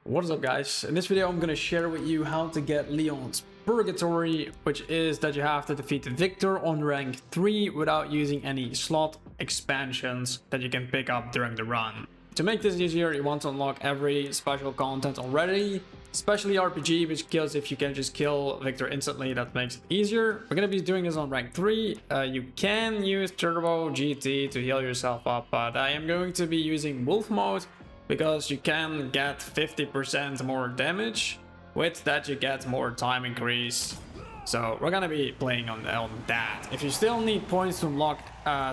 What is up, guys? In this video I'm gonna share with you how to get Leon's Purgatory, which is that you have to defeat Viktor on rank 3 without using any slot expansions that you can pick up during the run. To make this easier, you want to unlock every special content already, especially RPG, which kills if you can just kill Viktor instantly. That makes it easier. We're gonna be doing this on rank 3. You can use Turbo GT to heal yourself up, but I am going to be using Wolf mode because you can get 50% more damage. With that you get more time increase. So we're gonna be playing on that. If you still need points to unlock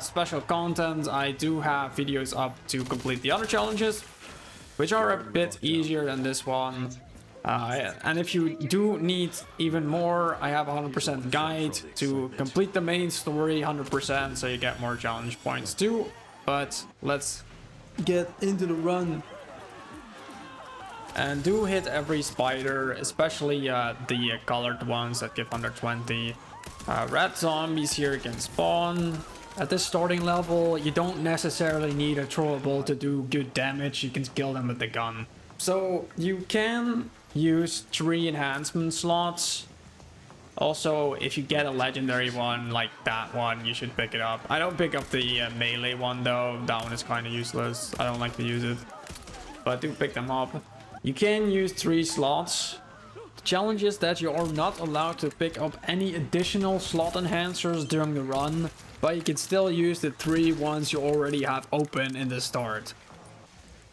special content, I do have videos up to complete the other challenges, which are a bit easier than this one. And if you do need even more, I have a 100% guide to complete the main story 100%, so you get more challenge points too. But let's get into the run. And do hit every spider, especially the colored ones that give 120. Red zombies here can spawn. At this starting level, you don't necessarily need a throwable to do good damage. You can kill them with the gun. So you can use 3 enhancement slots. Also, if you get a legendary one like that one, you should pick it up. I don't pick up the melee one though. That one is kind of useless. I don't like to use it, but do pick them up. You can use 3 slots. The challenge is that you are not allowed to pick up any additional slot enhancers during the run, but you can still use the 3 ones you already have open in the start.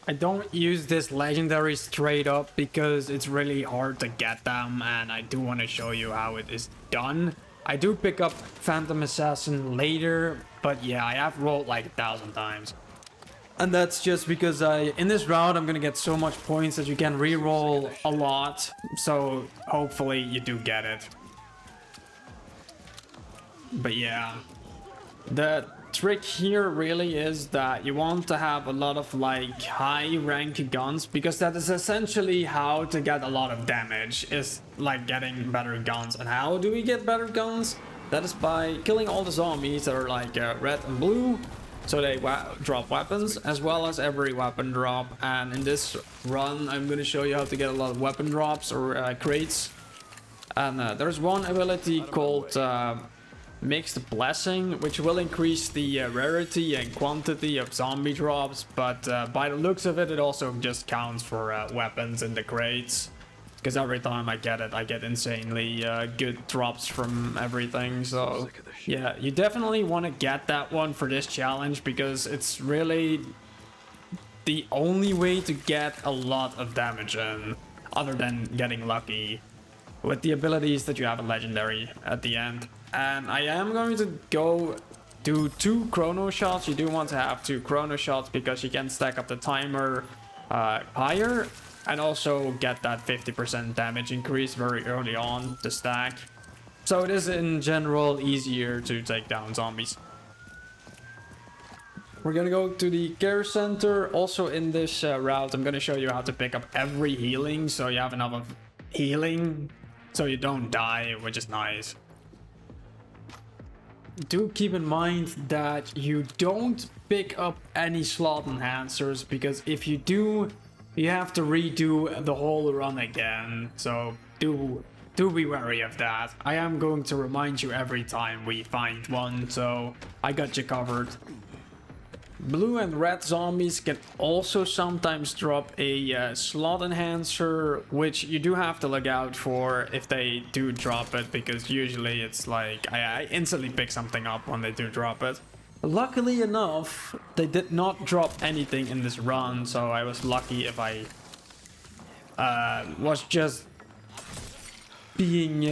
I don't use this legendary straight up because it's really hard to get them, and I do want to show you how it is done. I do pick up Phantom Assassin later, but yeah, I have rolled like 1,000 times. And that's just because in this route I'm gonna get so much points that you can re-roll a lot, so hopefully you do get it. But yeah, the trick here really is that you want to have a lot of like high rank guns, because that is essentially how to get a lot of damage, is like getting better guns. And how do we get better guns? That is by killing all the zombies that are like red and blue, so they drop weapons, as well as every weapon drop. And in this run I'm going to show you how to get a lot of weapon drops or crates. And there's one ability called Mixed Blessing, which will increase the rarity and quantity of zombie drops, but by the looks of it, it also just counts for weapons in the crates, because every time I get it, I get insanely good drops from everything. So yeah, you definitely want to get that one for this challenge, because it's really the only way to get a lot of damage in, other than getting lucky with the abilities that you have a legendary at the end. And I am going to go do 2 chrono shots. You do want to have 2 chrono shots because you can stack up the timer higher, and also get that 50% damage increase very early on to stack. So it is in general easier to take down zombies. We're gonna go to the care center. Also in this route I'm gonna show you how to pick up every healing, so you have enough of healing so you don't die, which is nice. Do keep in mind that you don't pick up any slot enhancers, because if you do, you have to redo the whole run again. So do be wary of that. I am going to remind you every time we find one, so I got you covered. Blue and red zombies can also sometimes drop a slot enhancer, which you do have to look out for if they do drop it, because usually it's like I instantly pick something up when they do drop it. Luckily enough, they did not drop anything in this run, so I was lucky if I was just being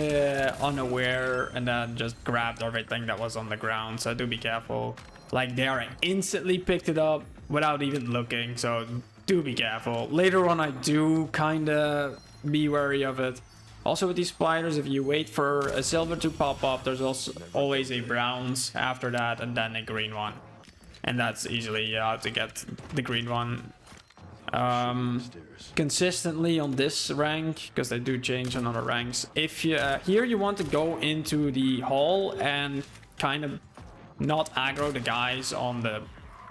unaware and then just grabbed everything that was on the ground. So do be careful. Like, they are instantly picked it up without even looking, so do be careful. Later on I do kinda be wary of it. Also with these spiders, if you wait for a silver to pop up, there's also always a bronze after that, and then a green one. And that's easily how to get the green one consistently on this rank, because they do change on other ranks. If you here you want to go into the hall and kind of not aggro the guys on the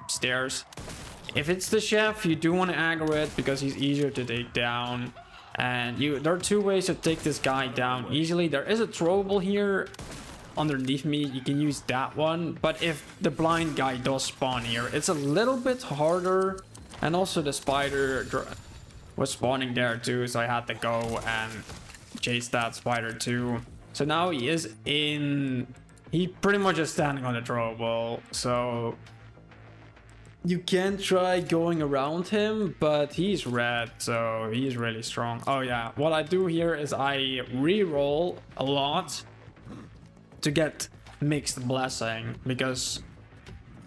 stairs. If it's the chef, you do want to aggro it because he's easier to take down. And there are two ways to take this guy down easily. There is a throwable here underneath me. You can use that one. But if the blind guy does spawn here, it's a little bit harder. And also the spider was spawning there too, so I had to go and chase that spider too. So now he is in... He pretty much is standing on the throwable, so... You can try going around him, but he's red, so he's really strong. Oh yeah, what I do here is I re-roll a lot to get Mixed Blessing, because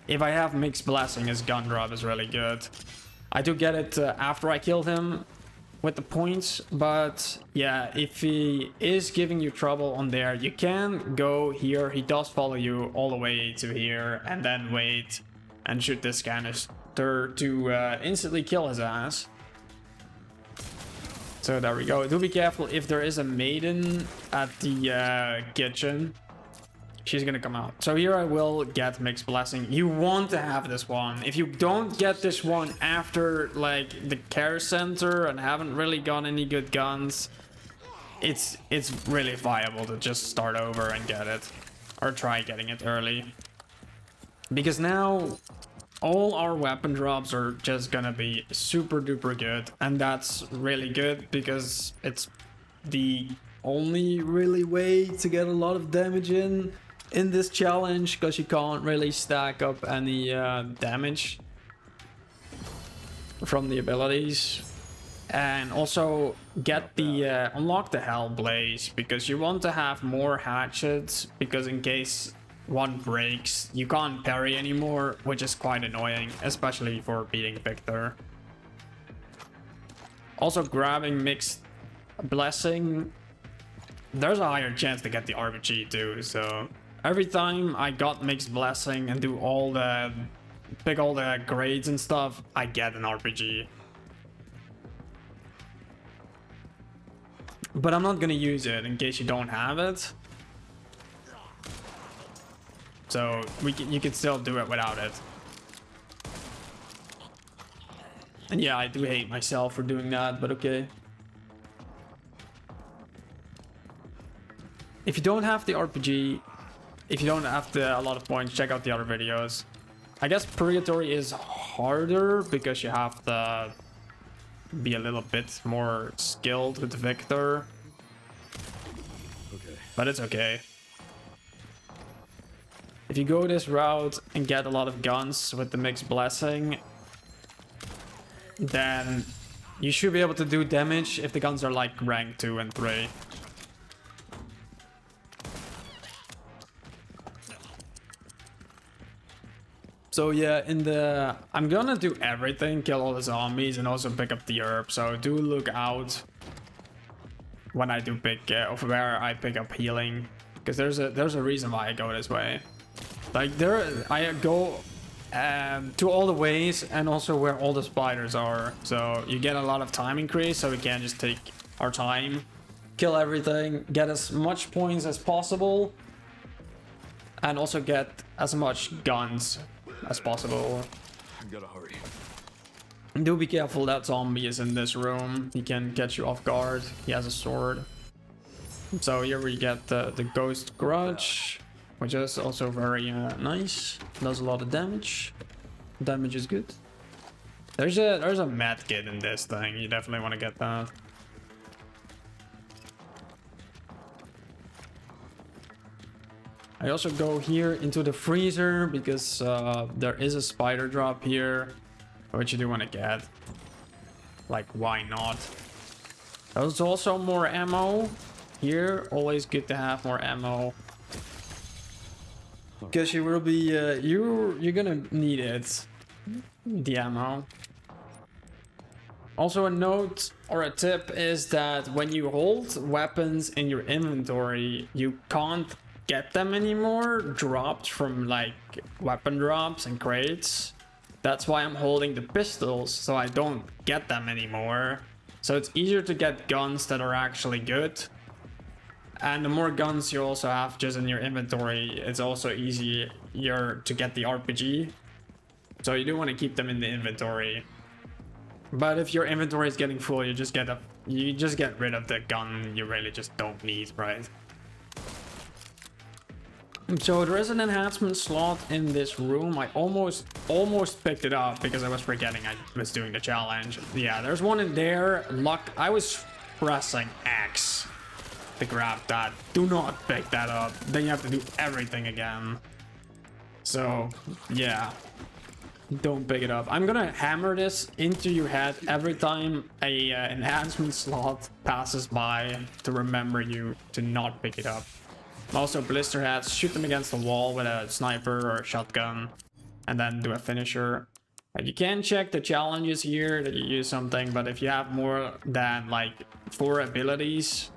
if I have Mixed Blessing, his gun drop is really good. I do get it after I kill him with the points, but yeah, if he is giving you trouble on there, you can go here. He does follow you all the way to here and then wait and shoot this canister to instantly kill his ass. So there we go. Do be careful if there is a maiden at the kitchen. She's gonna come out. So here I will get Mixed Blessing. You want to have this one. If you don't get this one after like the care center and haven't really got any good guns, it's really viable to just start over and get it, or try getting it early. Because now all our weapon drops are just gonna be super duper good, and that's really good because it's the only really way to get a lot of damage in this challenge, because you can't really stack up any damage from the abilities. And also get the unlock the Hellblaze, because you want to have more hatchets, because in case one breaks you can't parry anymore, which is quite annoying, especially for beating Viktor. Also grabbing Mixed Blessing, there's a higher chance to get the RPG too, so every time I got Mixed Blessing and do all the pick all the grades and stuff, I get an RPG. But I'm not gonna use it in case you don't have it. So you can still do it without it. And yeah, I do hate myself for doing that, but okay. If you don't have the RPG, if you don't have a lot of points, check out the other videos. I guess Purgatory is harder because you have to be a little bit more skilled with Viktor. Okay. But it's okay. If you go this route and get a lot of guns with the Mixed Blessing, then you should be able to do damage if the guns are like rank 2 and 3. So yeah, I'm gonna do everything, kill all the zombies and also pick up the herb, so do look out when I do pick of where I pick up healing, because there's a reason why I go this way. Like I go to all the ways and also where all the spiders are, so you get a lot of time increase, so we can just take our time, kill everything, get as much points as possible, and also get as much guns as possible. I gotta hurry. Do be careful, that zombie is in this room. He can catch you off guard. He has a sword. So here we get the Ghost Grudge, which is also very nice. Does a lot of damage. Damage is good. There's a med kit in this thing. You definitely want to get that. I also go here into the freezer because there is a spider drop here, which you do want to get. Like, why not? There's also more ammo here. Always good to have more ammo, because you will be you're gonna need it, the ammo. Also a note or a tip is that when you hold weapons in your inventory, you can't get them anymore dropped from like weapon drops and crates. That's why I'm holding the pistols, so I don't get them anymore. So it's easier to get guns that are actually good. And the more guns you also have just in your inventory, it's also easier to get the RPG. So you do want to keep them in the inventory. But if your inventory is getting full, you just get rid of the gun you really just don't need, right? So there is an enhancement slot in this room. I almost picked it up because I was forgetting I was doing the challenge. Yeah, there's one in there. I was pressing X to grab that. Do not pick that up. Then you have to do everything again. So yeah, don't pick it up. I'm gonna hammer this into your head every time a enhancement slot passes by to remember you to not pick it up. Also, blister heads, shoot them against the wall with a sniper or a shotgun, and then do a finisher. And you can check the challenges here that you use something, but if you have more than like 4 abilities,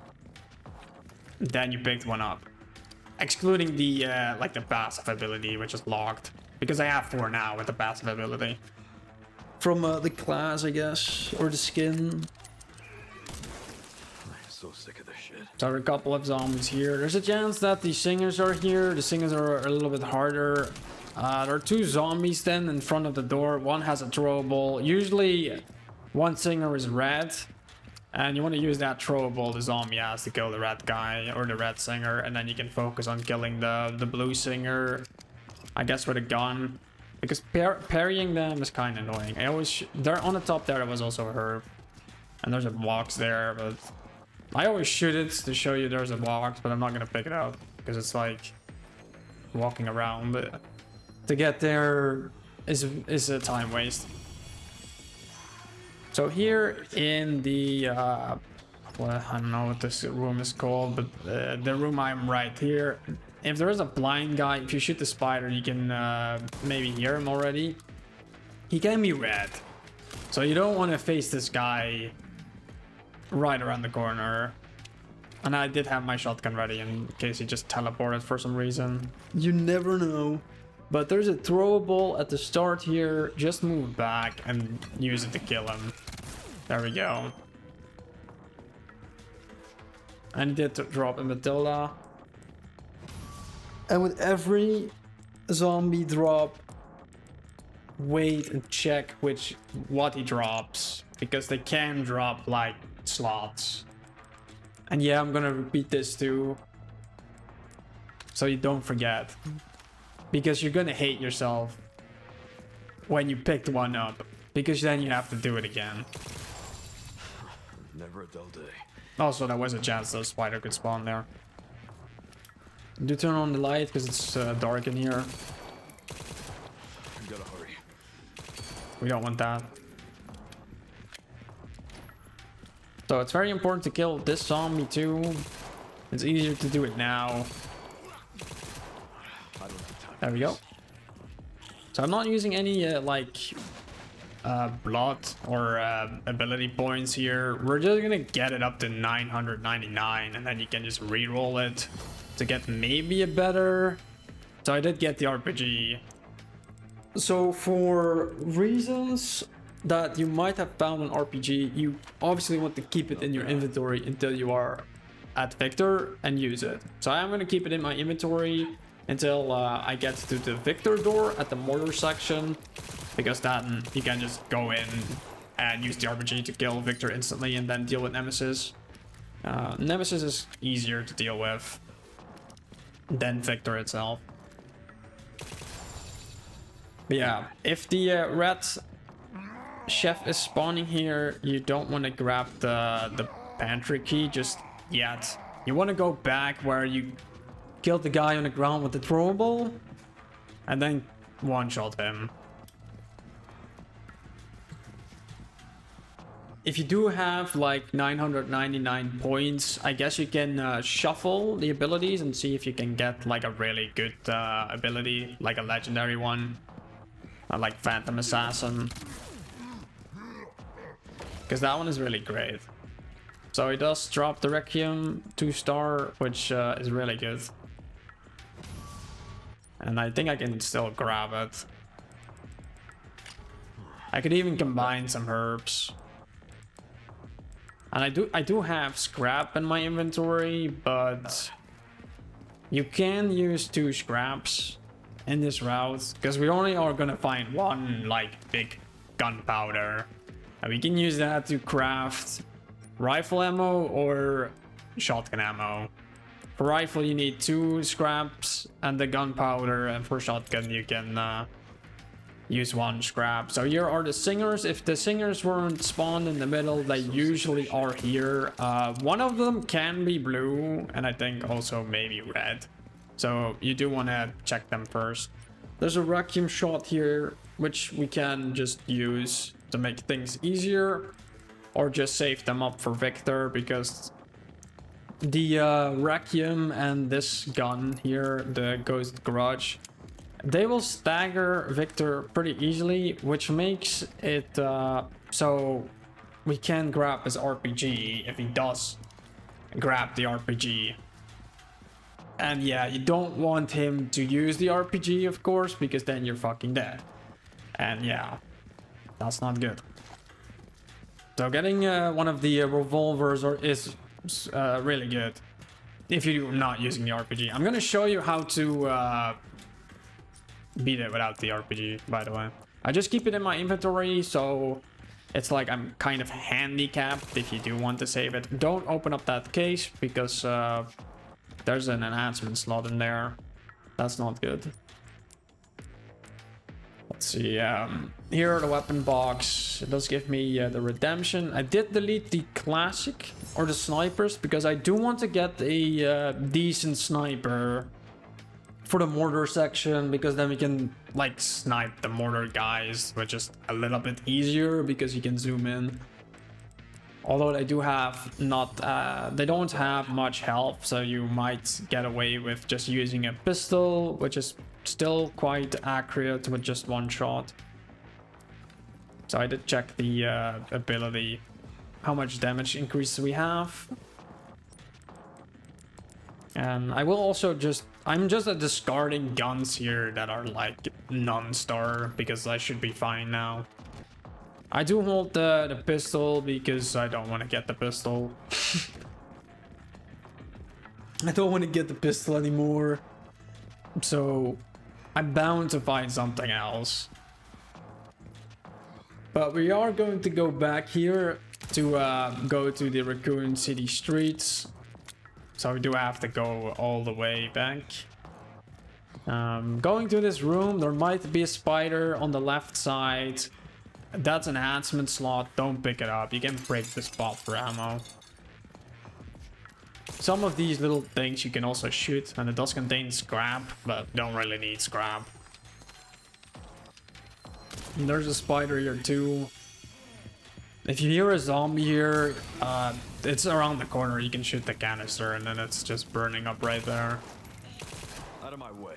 then you picked one up. Excluding the like the passive ability, which is locked, because I have 4 now with the passive ability. From the class, I guess, or the skin. So sick of this shit. So there are a couple of zombies here. There's a chance that the singers are here. The singers are a little bit harder. There are 2 zombies then in front of the door. One has a throwable. Usually one singer is red. And you want to use that throwable the zombie has to kill the red guy or the red singer. And then you can focus on killing the blue singer, I guess, with a gun. Because parrying them is kind of annoying. They're on the top there was also a herb. And there's a box there, but I always shoot it to show you there's a box, but I'm not gonna pick it up because it's like walking around. But to get there is a time waste. So here in the well, I don't know what this room is called, but the room I'm right here. If there is a blind guy, if you shoot the spider, you can maybe hear him already. He can be red, so you don't want to face this guy right around the corner. And I did have my shotgun ready in case he just teleported for some reason. You never know. But there's a throwable at the start here. Just move back and use it to kill him. There we go. And he did drop a Matilda. And with every zombie drop, wait and check what he drops, because they can drop like slots. And yeah, I'm gonna repeat this too, so you don't forget, because you're gonna hate yourself when you picked one up, because then you have to do it again. Never a dull day. Also, there was a chance the spider could spawn there. Do turn on the light because it's dark in here. We gotta hurry. We don't want that. So it's very important to kill this zombie too. It's easier to do it now. There we go. So I'm not using any like blood or ability points here. We're just gonna get it up to 999 and then you can just re-roll it to get maybe a better. So I did get the RPG. So for reasons that you might have found an RPG, you obviously want to keep it in your inventory until you are at Viktor and use it. So I'm going to keep it in my inventory until I get to the Viktor door at the mortar section, because then you can just go in and use the RPG to kill Viktor instantly and then deal with Nemesis. Nemesis is easier to deal with than Viktor itself. But yeah, if the red chef is spawning here, you don't want to grab the pantry key just yet. You want to go back where you killed the guy on the ground with the throwable and then one-shot him. If you do have like 999 points, I guess you can shuffle the abilities and see if you can get like a really good ability, like a legendary one, like Phantom Assassin. Because that one is really great. So it does drop the Requiem 2-star, which is really good. And I think I can still grab it. I could even combine some herbs. And I do have scrap in my inventory, but you can use 2 scraps in this route, because we only are gonna find one like big gunpowder, and we can use that to craft rifle ammo or shotgun ammo. For rifle you need 2 scraps and the gunpowder, and for shotgun you can use 1 scrap. So here are the singers. If the singers weren't spawned in the middle, they usually are here. One of them can be blue, and I think also maybe red. So you do want to check them first. There's a Requiem shot here, which we can just use to make things easier, or just save them up for Viktor, because the Requiem and this gun here, the Ghost Garage, they will stagger Viktor pretty easily, which makes it so we can grab his RPG if he does grab the RPG. And yeah, you don't want him to use the RPG, of course, because then you're fucking dead. And yeah, that's not good. So getting one of the revolvers is really good if you're not using the RPG. I'm gonna show you how to beat it without the RPG, by the way. I just keep it in my inventory, so it's like I'm kind of handicapped if you do want to save it. Don't open up that case, because there's an enhancement slot in there. That's not good. Let's see, here are the weapon box. It does give me the redemption. I did delete the classic or the snipers, because I do want to get a decent sniper for the mortar section, because then we can like snipe the mortar guys, which is a little bit easier because you can zoom in. Although they do have they don't have much health, so you might get away with just using a pistol, which is still quite accurate with just 1 shot. So I did check the ability, how much damage increase we have. And I will also I'm just discarding guns here that are like non-star, because I should be fine now. I do hold the pistol because I don't want to get the pistol. I don't want to get the pistol anymore. So I'm bound to find something else. But we are going to go back here to go to the Raccoon City streets. So we do have to go all the way back. Going to this room, there might be a spider on the left side. That's an enhancement slot. Don't pick it up. You can break the spot for ammo. Some of these little things you can also shoot, and it does contain scrap, but don't really need scrap. And there's a spider here too. If you hear a zombie here, it's around the corner. You can shoot the canister, and then it's just burning up right there. Out of my way.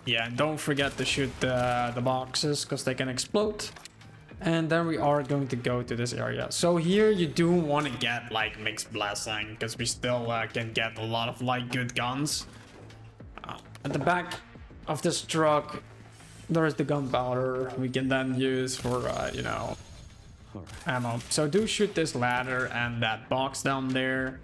Yeah, and don't forget to shoot the boxes, because they can explode. And then we are going to go to this area. So here you do want to get like mixed blessing, because we still can get a lot of like good guns. At the back of this truck, there's the gunpowder we can then use for you know, ammo. So do shoot this ladder and that box down there,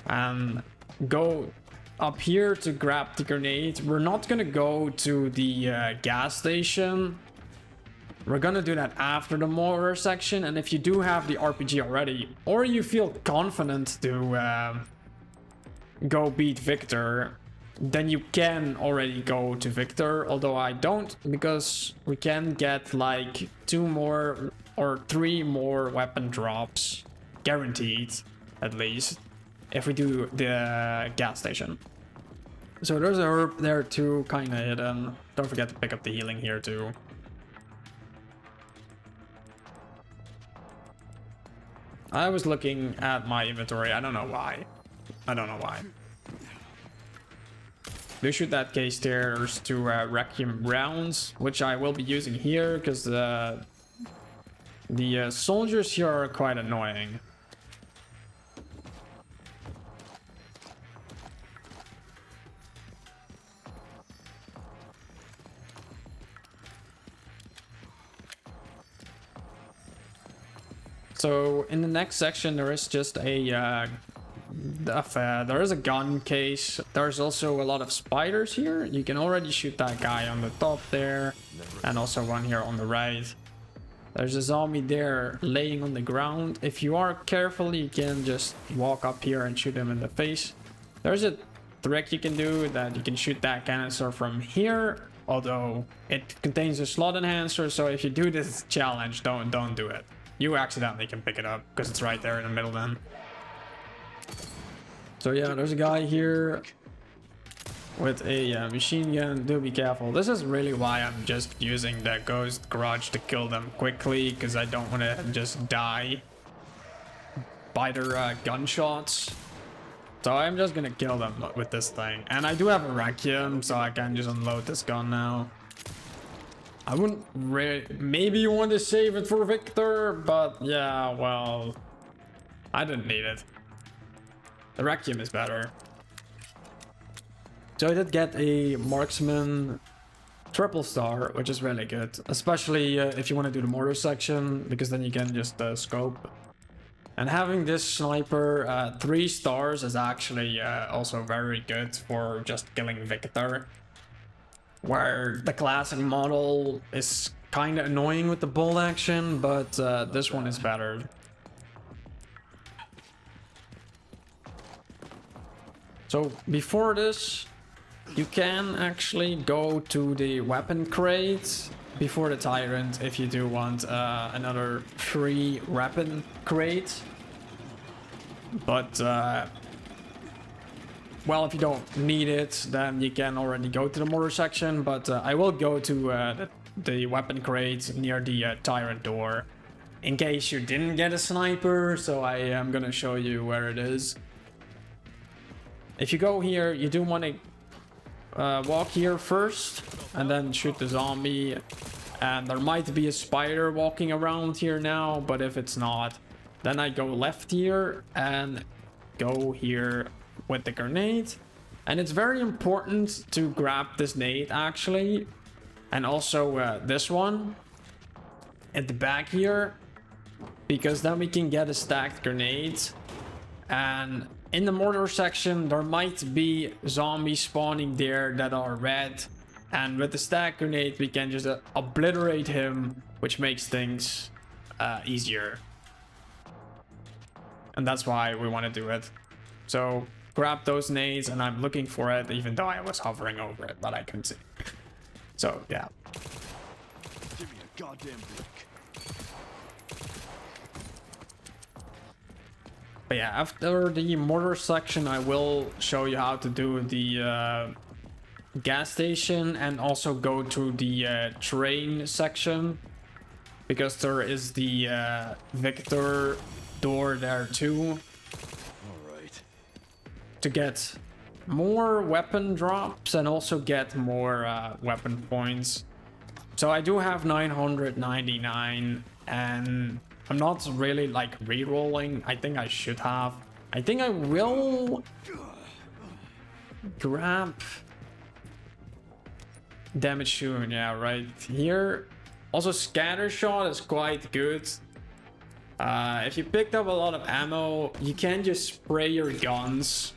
and go up here to grab the grenade. We're not gonna go to the gas station. We're gonna do that after the mortar section. And if you do have the RPG already, or you feel confident to go beat Viktor, then you can already go to Viktor. Although I don't, because we can get like 2 more or 3 more weapon drops, guaranteed at least, if we do the gas station. So there's a herb there too, kind of hidden. Don't forget to pick up the healing here too. I was looking at my inventory. I don't know why. I don't know why. Do shoot that case stairs to Requiem rounds, which I will be using here, because the soldiers here are quite annoying. So in the next section there is just a there is a gun case. There's also a lot of spiders here. You can already shoot that guy on the top there, and also one here on the right. There's a zombie there laying on the ground. If you are careful, you can just walk up here and shoot him in the face. There's a trick you can do that you can shoot that canister from here, although it contains a slot enhancer, so if you do this challenge, don't do it. You accidentally can pick it up because it's right there in the middle then. So yeah, there's a guy here with a machine gun. Do be careful. This is really why I'm just using the ghost garage to kill them quickly, because I don't want to just die by their gunshots. So I'm just gonna kill them with this thing. And I do have a Requiem, so I can just unload this gun now. I wouldn't really... Maybe you want to save it for Viktor, but yeah, well... I didn't need it. The Requiem is better. So I did get a marksman triple star, which is really good. Especially if you want to do the mortar section, because then you can just scope. And having this sniper 3 stars is actually also very good for just killing Viktor. Where the classic model is kind of annoying with the bolt action, but this one is better. So before this, you can actually go to the weapon crate before the tyrant if you do want another free weapon crate. But well, if you don't need it, then you can already go to the mortar section. But I will go to the weapon crate near the tyrant door in case you didn't get a sniper. So I am gonna show you where it is. If you go here, you do want to walk here first and then shoot the zombie. And there might be a spider walking around here now, but if it's not, then I go left here and go here with the grenade. And it's very important to grab this nade actually, and also this one at the back here, because then we can get a stacked grenade. And in the mortar section there might be zombies spawning there that are red, and with the stack grenade we can just obliterate him, which makes things easier. And that's why we want to do it. So grab those nades, and I'm looking for it even though I was hovering over it, but I couldn't see. So yeah. Give me a goddamn break. But yeah, after the mortar section, I will show you how to do the gas station and also go to the train section, because there is the Viktor door there too. Alright. To get more weapon drops and also get more weapon points. So I do have 999, and I'm not really like re-rolling. I think I should have. I think I will grab damage soon. Yeah, right here. Also, scatter shot is quite good. If you picked up a lot of ammo, you can just spray your guns.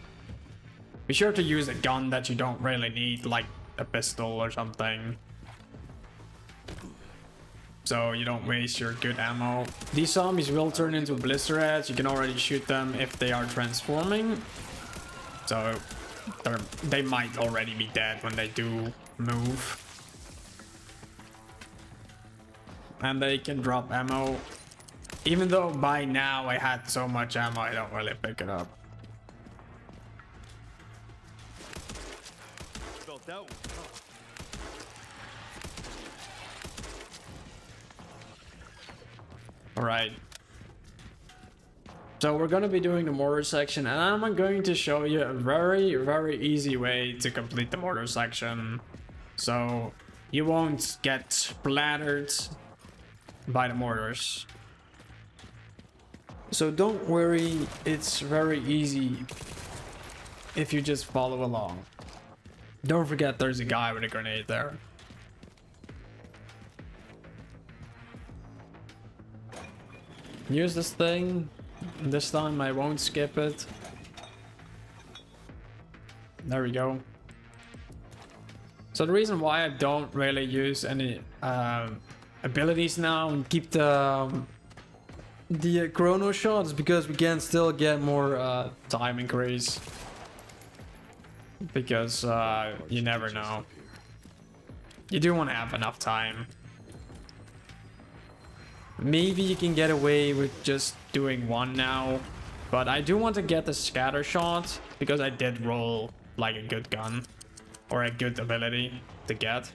Be sure to use a gun that you don't really need, like a pistol or something, so you don't waste your good ammo. These zombies will turn into blizzards. You can already shoot them if they are transforming, so they might already be dead when they do move. And they can drop ammo, even though by now I had so much ammo I don't really pick it up. Felt that one. Alright. So we're going to be doing the mortar section, and I'm going to show you a very easy way to complete the mortar section, so you won't get splattered by the mortars. So don't worry, it's very easy if you just follow along. Don't forget there's a guy with a grenade there. Use this thing. This time I won't skip it. there we go. So the reason why I don't really use any abilities now and keep the chrono shot is because we can still get more time increase. Because you never know. You do want to have enough time. Maybe you can get away with just doing one now. But I do want to get the scatter shot because I did roll like a good gun. Or a good ability to get.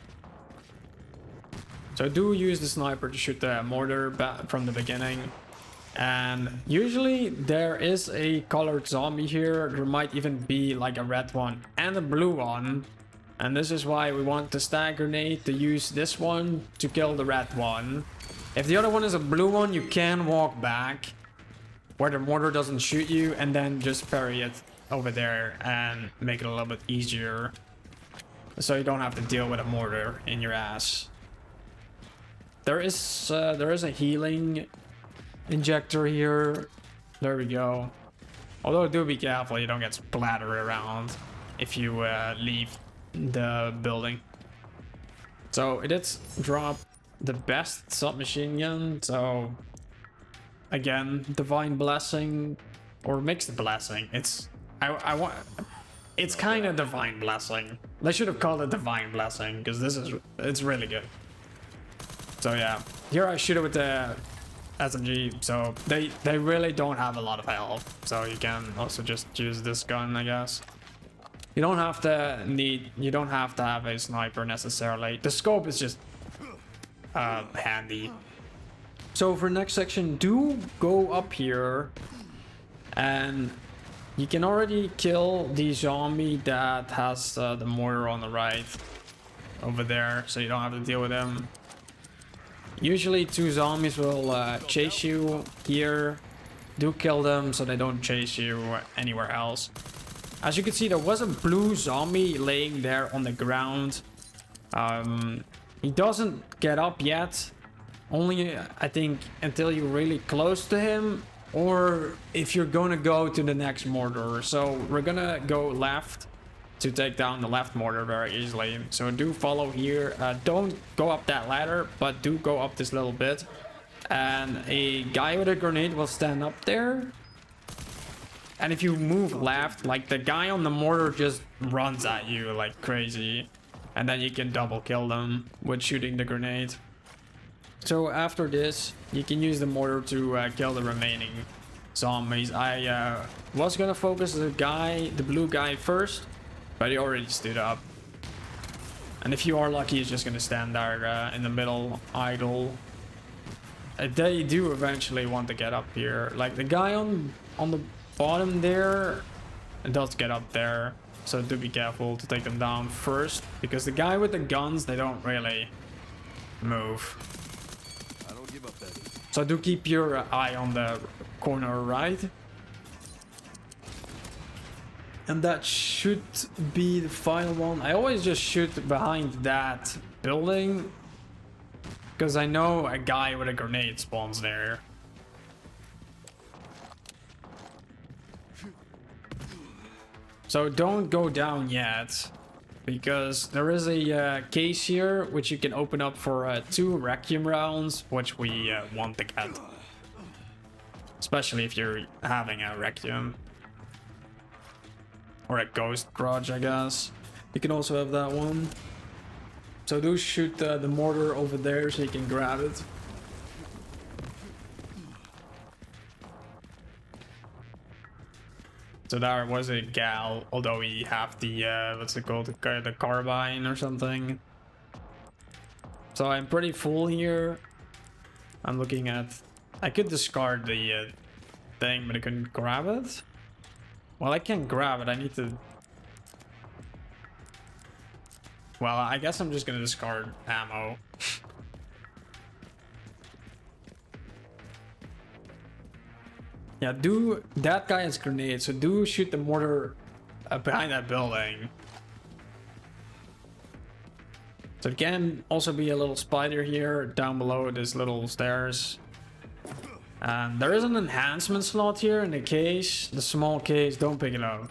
So I do use the sniper to shoot the mortar from the beginning. And usually there is a colored zombie here. There might even be like a red one and a blue one. And this is why we want the stag grenade to use this one to kill the red one. If the other one is a blue one, you can walk back where the mortar doesn't shoot you and then just parry it over there and make it a little bit easier. So you don't have to deal with a mortar in your ass. There is a healing injector here. There we go. Although do be careful you don't get splattered around if you leave the building. So it did drop the best submachine gun. So again, divine blessing or mixed blessing. It's kind of divine blessing. They should have called it divine blessing because it's really good. So yeah, here I shoot it with the SMG, so they really don't have a lot of health, so you can also just use this gun, I guess. You don't have to have a sniper necessarily. The scope is just handy. So for next section, do go up here and you can already kill the zombie that has the mortar on the right over there, so you don't have to deal with him. Usually 2 zombies will chase you here. Do kill them so they don't chase you anywhere else. As you can see, there was a blue zombie laying there on the ground. He doesn't get up yet. Only, I think, until you're really close to him. Or if you're gonna go to the next mortar. So we're gonna go left to take down the left mortar very easily. So do follow here. Don't go up that ladder, but do go up this little bit. And a guy with a grenade will stand up there. And if you move left, like the guy on the mortar just runs at you like crazy. And then you can double kill them with shooting the grenade. So after this, you can use the mortar to kill the remaining zombies. I was gonna focus the blue guy first, but he already stood up. And if you are lucky, he's just gonna stand there in the middle, idle. They do eventually want to get up here. Like the guy on the bottom there does get up there. So do be careful to take them down first, because the guy with the guns, they don't really move. So do keep your eye on the corner right. And that should be the final one. I always just shoot behind that building, because I know a guy with a grenade spawns there. So don't go down yet, because there is a case here which you can open up for 2 Requiem rounds, which we want to get. Especially if you're having a Requiem. Or a Ghost Grudge, I guess. You can also have that one. So do shoot the mortar over there so you can grab it. So there was a gal, although we have the, what's it called, the carbine or something. So I'm pretty full here. I'm looking at, I could discard the thing, but I couldn't grab it. Well, I can't grab it, I need to... Well, I guess I'm just gonna discard ammo. Yeah, that guy has grenades, so do shoot the mortar behind that building. So it can also be a little spider here down below this little stairs. And there is an enhancement slot here in the case, the small case. Don't pick it up.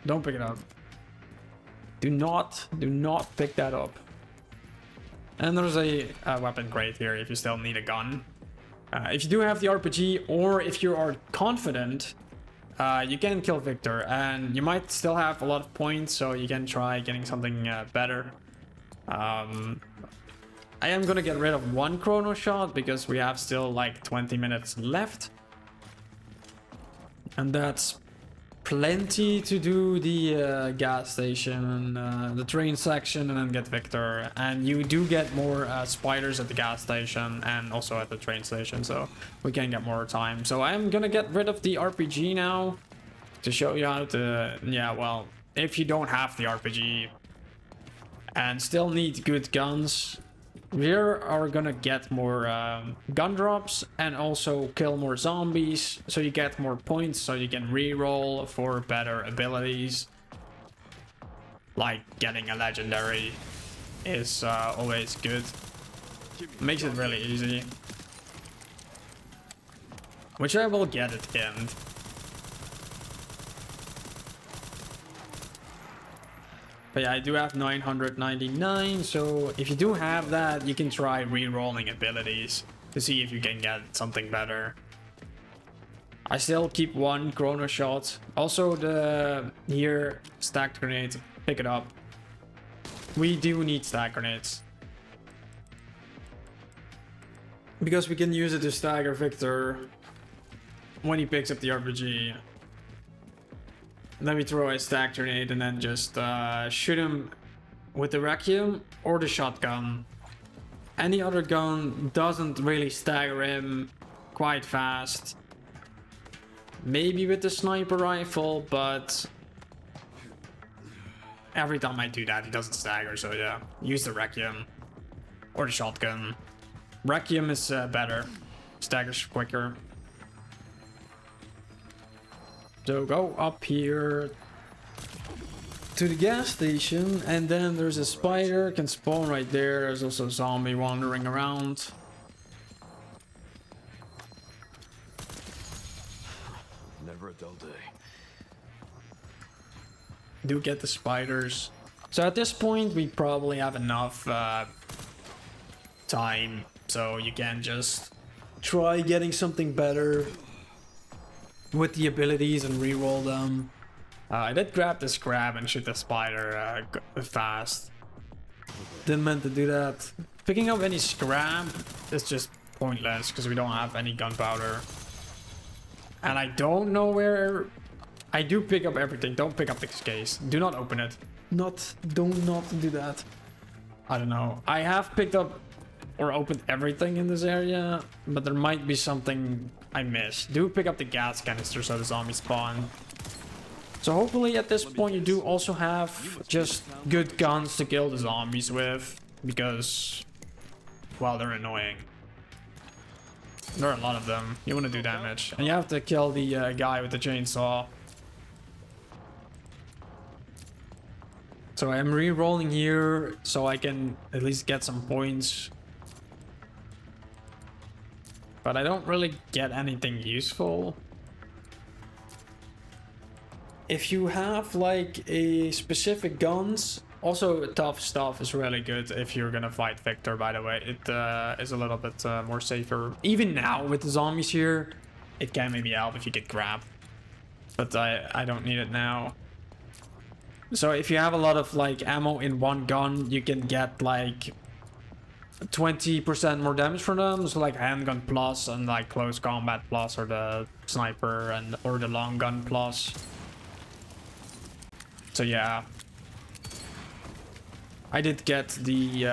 Don't pick it up. Do not pick that up. And there's a weapon crate here if you still need a gun. If you do have the RPG, or if you are confident, you can kill Viktor, and you might still have a lot of points, so you can try getting something better. I am gonna get rid of one Chrono shot because we have still like 20 minutes left. And that's plenty to do the gas station, the train section, and then get Viktor. And you do get more spiders at the gas station and also at the train station, so we can get more time. So I'm gonna get rid of the RPG now to show you how to, yeah, well, if you don't have the RPG and still need good guns, we are gonna get more gun drops and also kill more zombies, so you get more points, so you can re-roll for better abilities. Like getting a legendary is always good. Makes it really easy. Which I will get at the end. But yeah, I do have 999, so if you do have that, you can try re-rolling abilities to see if you can get something better. I still keep one Chrono shot. Also the here stacked grenades, pick it up. We do need stack grenades. Because we can use it to stagger Viktor when he picks up the RPG. Then we throw a stack grenade and then just shoot him with the Requiem or the shotgun. Any other gun doesn't really stagger him quite fast. Maybe with the sniper rifle, but every time I do that, he doesn't stagger. So yeah, use the Requiem or the shotgun. Requiem is better, staggers quicker. So go up here to the gas station, and then there's a spider, can spawn right there. There's also a zombie wandering around. Never a dull day. Do get the spiders. So at this point, we probably have enough time, so you can just try getting something better with the abilities and re-roll them. I did grab this grab and shoot the spider fast. Didn't meant to do that. Picking up any scrap is just pointless because we don't have any gunpowder. And I don't know where... I do pick up everything. Don't pick up this case. Do not open it. Do not do that. I don't know. I have picked up or opened everything in this area, but there might be something I missed. Do pick up the gas canister so the zombies spawn. So hopefully at this point you do also have just good guns to kill the zombies with, because, well, they're annoying. There are a lot of them. You want to do damage. And you have to kill the guy with the chainsaw. So I am re-rolling here so I can at least get some points. But I don't really get anything useful. If you have like a specific guns, also tough stuff is really good if you're gonna fight Viktor, by the way. It is a little bit more safer. Even now with the zombies here, it can maybe help if you get grabbed. But I don't need it now. So if you have a lot of like ammo in one gun, you can get like 20% more damage from them. So like handgun plus and like close combat plus, or the sniper and or the long gun plus. So yeah, I did get the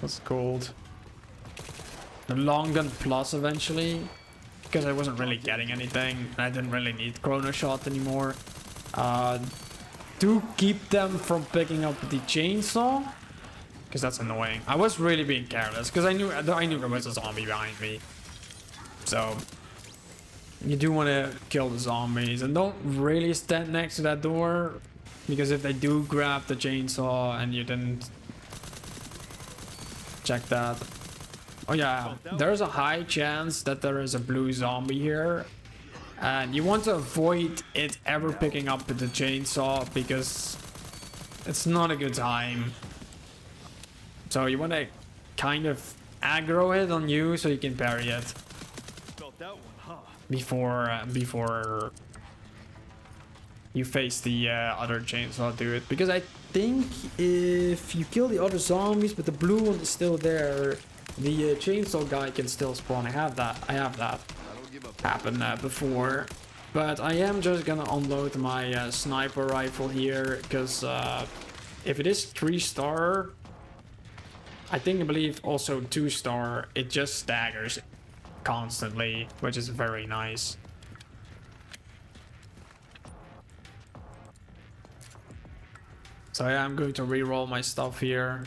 what's it called, the long gun plus eventually, because I wasn't really getting anything and I didn't really need Chrono shot anymore. Do keep them from picking up the chainsaw, because that's annoying. I was really being careless because I knew there was a zombie behind me. So you do want to kill the zombies and don't really stand next to that door, because if they do grab the chainsaw and you didn't check that. Oh yeah, there's a high chance that there is a blue zombie here. And you want to avoid it ever picking up the chainsaw, because it's not a good time. So you want to kind of aggro it on you so you can parry it Felt that one, huh? before you face the other chainsaw dude. Because I think if you kill the other zombies but the blue one is still there, the chainsaw guy can still spawn. I have that I don't give up. happen before. But I am just gonna unload my sniper rifle here, because if it is 3-star, I believe also 2-star, it just staggers constantly, which is very nice. So yeah, I'm going to reroll my stuff here.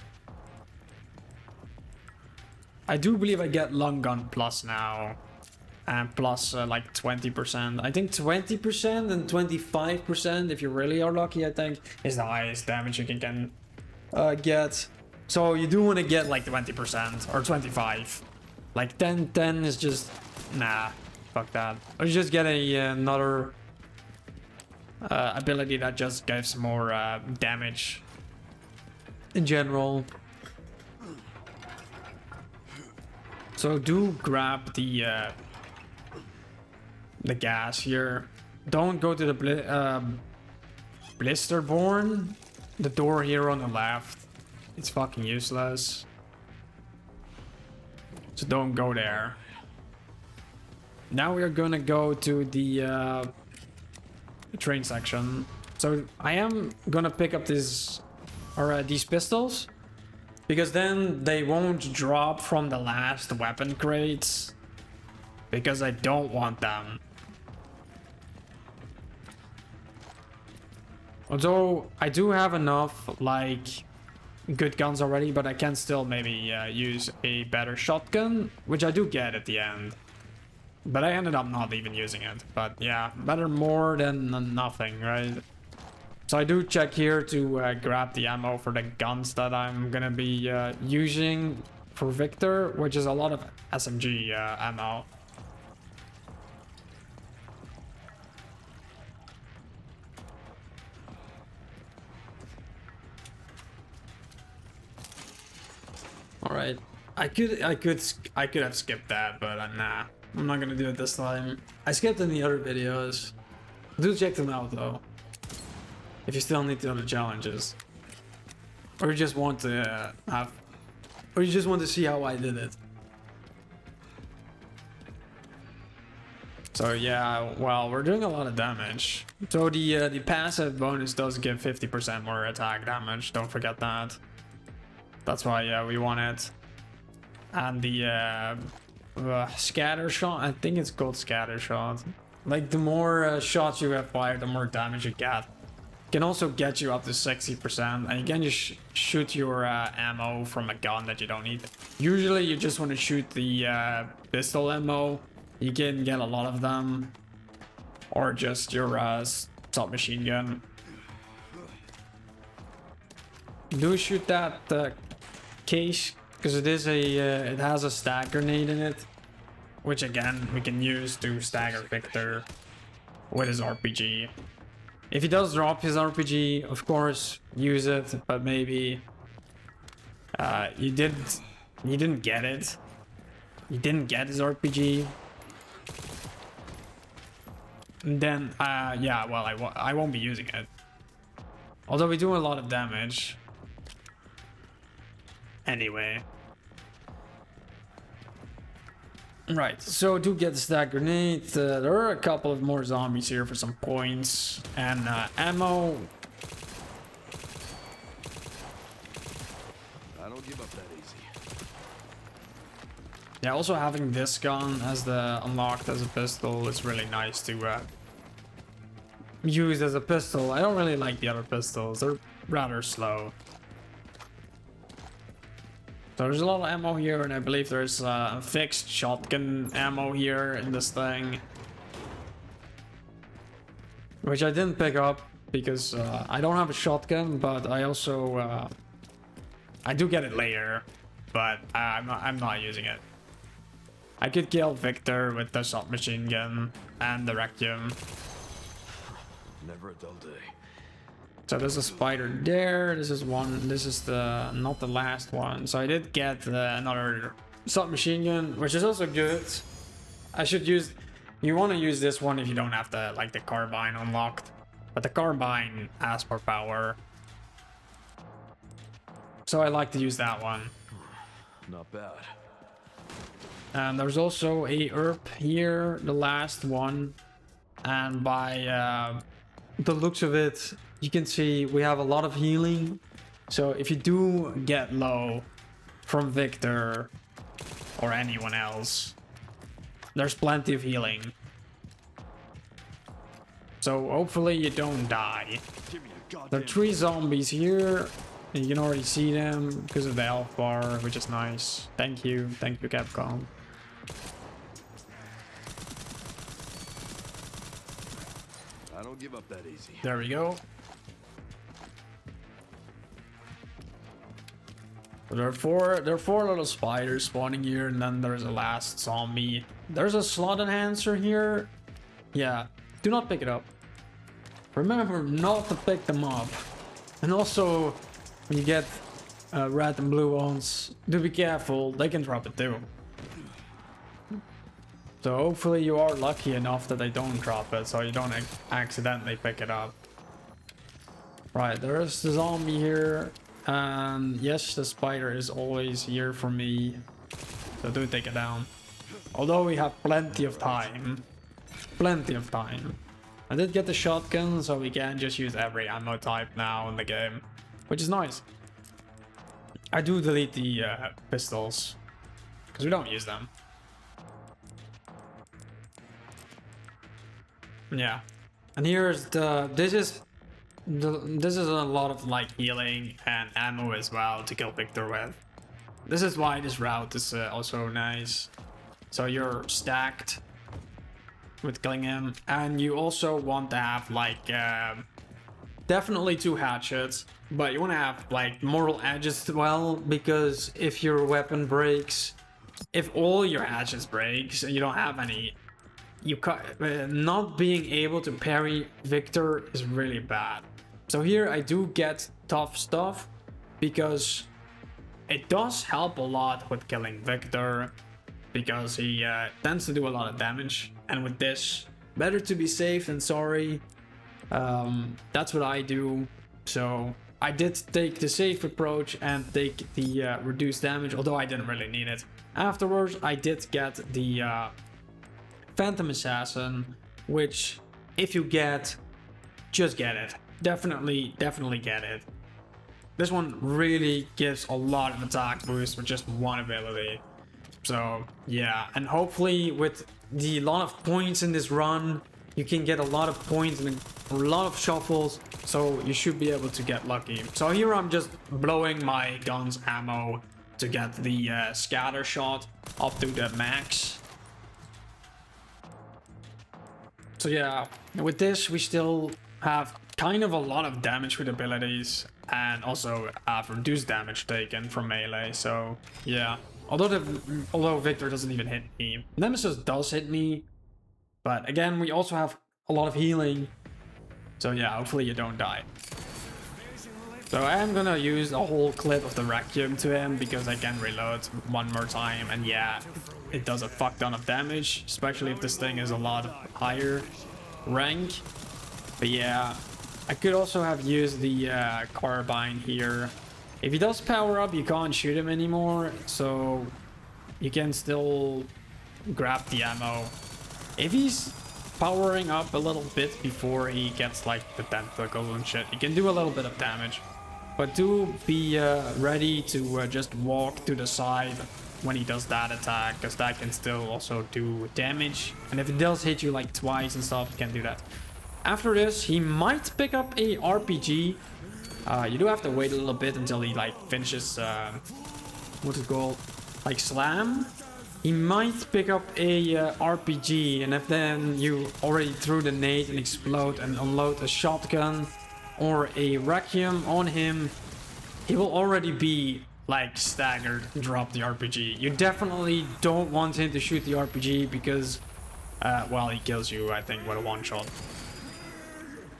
I do believe I get long gun plus now. And plus like 20%. I think 20% and 25%, if you really are lucky, I think, is the highest damage you can get. So you do want to get like 20% or 25. Like 10 is just, nah, fuck that. Or you just get another ability that just gives more damage in general. So do grab the gas here. Don't go to the Blisterborn. The door here on the left. It's fucking useless. So don't go there. Now we're gonna go to the train section. So I am gonna pick up these pistols, because then they won't drop from the last weapon crates, because I don't want them. Although I do have enough like good guns already, but I can still maybe use a better shotgun, which I do get at the end. But I ended up not even using it. But yeah, better more than nothing, right? So I do check here to grab the ammo for the guns that I'm gonna be using for Viktor, which is a lot of SMG ammo. All right, I could have skipped that, but nah, I'm not gonna do it this time. I skipped in the other videos. Do check them out though, if you still need the other challenges, or you just want to see how I did it. So yeah, well, we're doing a lot of damage. So the passive bonus does give 50% more attack damage. Don't forget that. That's why we want it. And the scatter shot, I think it's called scatter shot. Like the more shots you have fired, the more damage you get. Can also get you up to 60%, and you can just shoot your ammo from a gun that you don't need. Usually you just want to shoot the pistol ammo. You can get a lot of them, or just your submachine gun. Do shoot that case, because it is it has a stag grenade in it, which again we can use to stagger Viktor with his RPG. If he does drop his RPG, of course use it, but maybe you didn't get it. You didn't get his RPG. And then yeah, well, I won't be using it. Although we do a lot of damage. Anyway. Right, so to get the stag grenade, there are a couple of more zombies here for some points and ammo. I don't give up that easy. Yeah, also having this gun as the unlocked as a pistol is really nice to use as a pistol. I don't really like the other pistols, they're rather slow. So there's a lot of ammo here, and I believe there's fixed shotgun ammo here in this thing. Which I didn't pick up because I don't have a shotgun, but I also I do get it later, but I'm not using it. I could kill Viktor with the submachine gun and the Requiem. Never a dull day. So there's a spider there. This is one. This is the not the last one. So I did get another submachine gun, which is also good. I should use. You want to use this one if you don't have the the carbine unlocked, but the carbine has more power. So I like to use that one. Not bad. And there's also a herb here, the last one, and by the looks of it, you can see we have a lot of healing. So if you do get low from Viktor or anyone else, there's plenty of healing. So hopefully you don't die. Give me a goddamn. There are 3 zombies here. You can already see them because of the health bar, which is nice. Thank you Capcom. I don't give up that easy. There we go. There are four little spiders spawning here, and then there's a last zombie. There's a slot enhancer here. Yeah, do not pick it up. Remember not to pick them up. And also, when you get red and blue ones, do be careful, they can drop it too. So hopefully you are lucky enough that they don't drop it, so you don't accidentally pick it up. Right, there is the zombie here. And yes, the spider is always here for me. So do take it down. Although we have plenty of time. Plenty of time. I did get the shotgun, so we can just use every ammo type now in the game. Which is nice. I do delete the pistols. Because we don't use them. Yeah. And here's the... This is a lot of healing and ammo as well to kill Viktor with. This is why this route is also nice. So you're stacked with killing him, and you also want to have definitely 2 hatchets, but you want to have moral edges as well, because if your weapon breaks, if all your hatchets breaks and you don't have any, not being able to parry Viktor is really bad. So here I do get tough stuff because it does help a lot with killing Viktor, because he tends to do a lot of damage. And with this, better to be safe than sorry. That's what I do. So I did take the safe approach and take the reduced damage, although I didn't really need it. Afterwards, I did get the Phantom Assassin, which if you get, just get it. Definitely get it. This one really gives a lot of attack boost with just one ability. So yeah, and hopefully with the lot of points in this run, you can get a lot of points and a lot of shuffles, so you should be able to get lucky. So here I'm just blowing my gun's ammo to get the scatter shot up to the max. So yeah, with this we still have kind of a lot of damage with abilities, and also have reduced damage taken from melee. So yeah, although Viktor doesn't even hit me, Nemesis does hit me, but again we also have a lot of healing. So yeah, hopefully you don't die. So I am gonna use a whole clip of the Requiem to him because I can reload one more time, and yeah, it does a fuck ton of damage, especially if this thing is a lot higher rank. But yeah, I could also have used the carbine here. If he does power up, you can't shoot him anymore, so you can still grab the ammo. If he's powering up a little bit before he gets the tentacles and shit, you can do a little bit of damage. But do be ready to just walk to the side when he does that attack, because that can still also do damage. And if it does hit you twice and stuff, you can do that. After this, he might pick up a RPG. You do have to wait a little bit until he finishes what's it called, slam. He might pick up a RPG, and if then you already threw the nade and explode and unload a shotgun or a Requiem on him, he will already be staggered and drop the RPG. You definitely don't want him to shoot the RPG because well, he kills you, I think, with a one shot.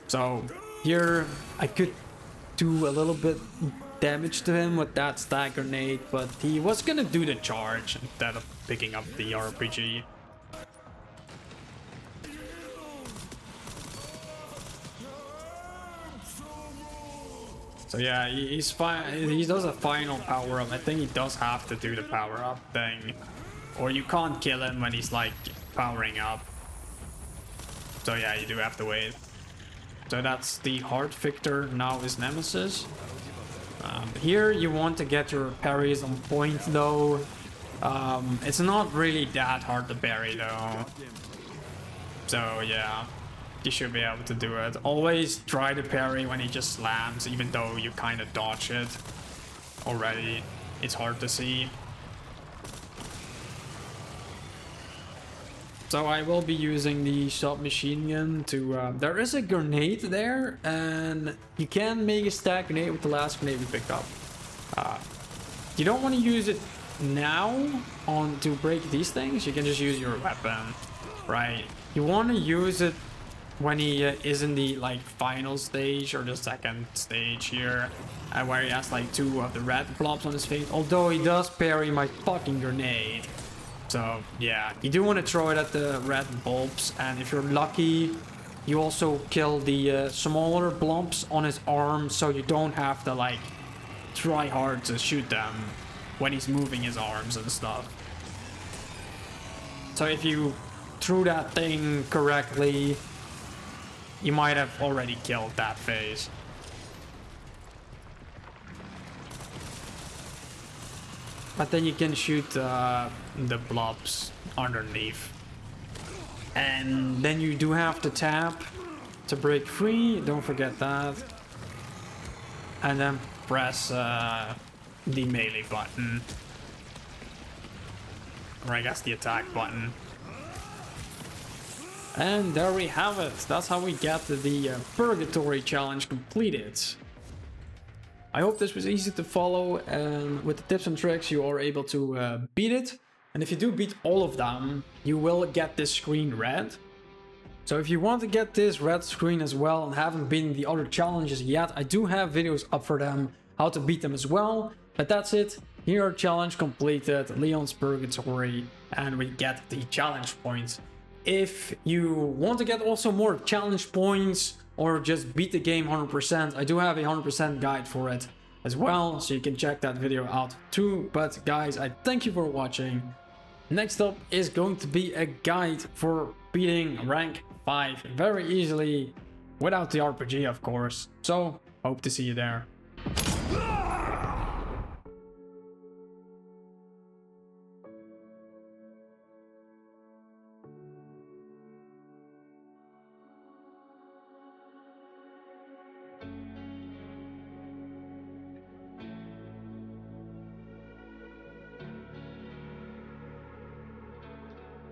So Here, I could do a little bit damage to him with that stack grenade, but he was gonna do the charge instead of picking up the RPG. So yeah, he's fine. He does a final power up. I think he does have to do the power up thing, or you can't kill him when he's like powering up. So yeah, you do have to wait. So that's the hard Viktor, now his nemesis. Here you want to get your parries on point though. It's not really that hard to parry though. So yeah, you should be able to do it. Always try to parry when he just slams, even though you kind of dodge it already. It's hard to see. So I will be using the submachine gun to... there is a grenade there, and you can make a stack grenade with the last grenade we picked up. You don't want to use it now to break these things. You can just use your weapon, right? You want to use it when he is in the like final stage or the second stage here, where he has like 2 of the red blobs on his face. Although he does parry my fucking grenade. So yeah, you do want to throw it at the red bulbs, and if you're lucky, you also kill the smaller blobs on his arm, so you don't have to like try hard to shoot them when he's moving his arms and stuff. So if you threw that thing correctly, you might have already killed that phase. But then you can shoot the blobs underneath. And then you do have to tap to break free, don't forget that. And then press the melee button. Or I guess the attack button. And there we have it. That's how we get the Purgatory challenge completed. I hope this was easy to follow, and with the tips and tricks you are able to beat it. And if you do beat all of them, you will get this screen red. So if you want to get this red screen as well and haven't beaten the other challenges yet, I do have videos up for them, how to beat them as well. But that's it. Here, challenge completed, Leon's Purgatory, and we get the challenge points. If you want to get also more challenge points or just beat the game 100%, I do have a 100% guide for it as well, so you can check that video out too. But guys, I thank you for watching. Next up is going to be a guide for beating rank 5 very easily without the RPG, of course. So hope to see you there.